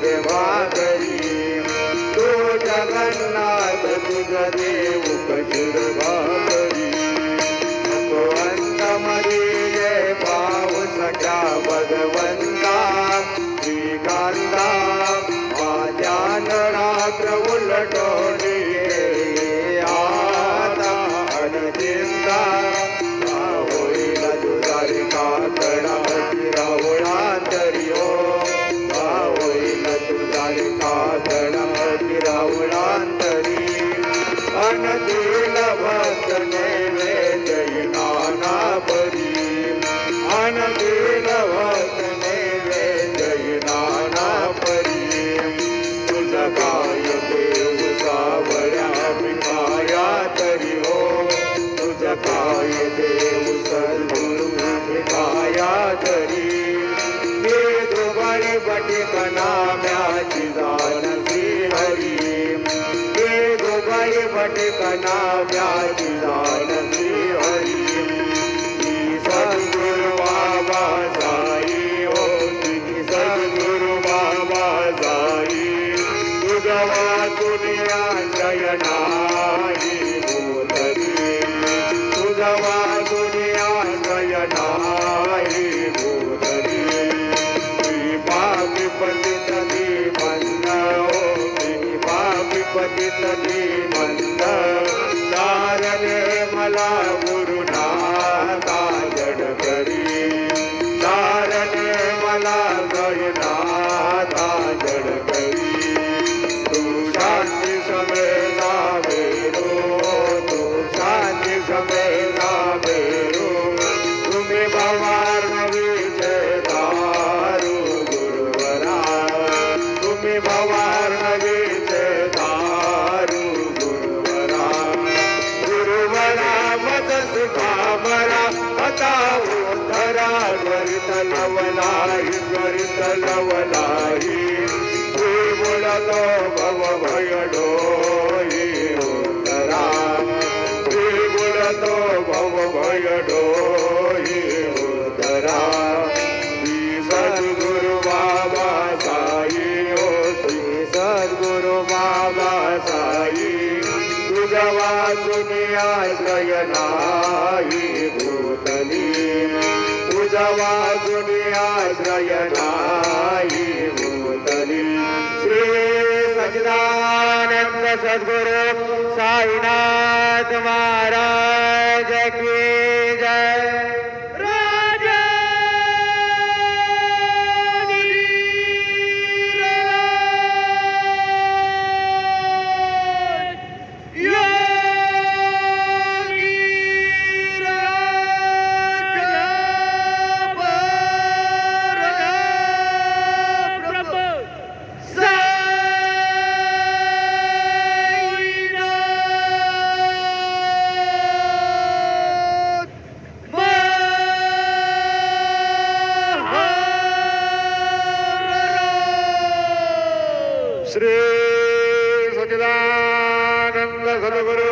रे भाकरी तो जगन्नाथ तुझ देव कशीर भाकरी भगवंतामध्ये जय भाव सख्या भगवंता श्रीकांता माझ्या रात्र उलटवली आता अनचिंता होईल तुझारी काकडा रावळांतरी हो होईल तुझारी काकडा रावळांतरी अनदिल भक्त नैवेद्य नाना परी अनदिल भक्त नैवेद्य नाना परी तुझ काय देव सावळ्या भिकाया तरी हो तुझ काय देव सद्गुरु भिकाया तरी हे दोघाई बटिकना म्याची जाण श्री हरी हे दोघाई बटिकना म्याची जाण श्री हरी सद्गुरु बाबा साई हो श्री सद्गुरु बाबा साई तुझवा दुनिया शयनाई भूतरी तुझवा दुनिया शयनाई भूतरी श्री पापी पतित मंद हो श्री पापी पतित मंद तारणे मला गुरुनाथा जड करी तारणे मला गयनाथा जड करी तू शांती समेता भेरो तू शांती समेता भेरो तुम्ही भवार नवीचे दारू गुरुवरा तुम्ही भवार नवीचे दारू गुरुवरा गुरुवरा मत सुखामरा आता उद्धरा गरित लवलाई बोलतो भव भयडोई उद्धरा बोलतो भव भयडोई उद्धरा श्री सद्गुरु बाबा साई हो श्री सद्गुरु बाबा साई तुझ वाचुनी आश्रय नाही भूतली तुझ वाचुनी आश्रय नाही भूतली श्री सच्चिदानंद सद्गुरु साईनाथ महाराज की जय श्री सच्चिदानंद सद्गुरु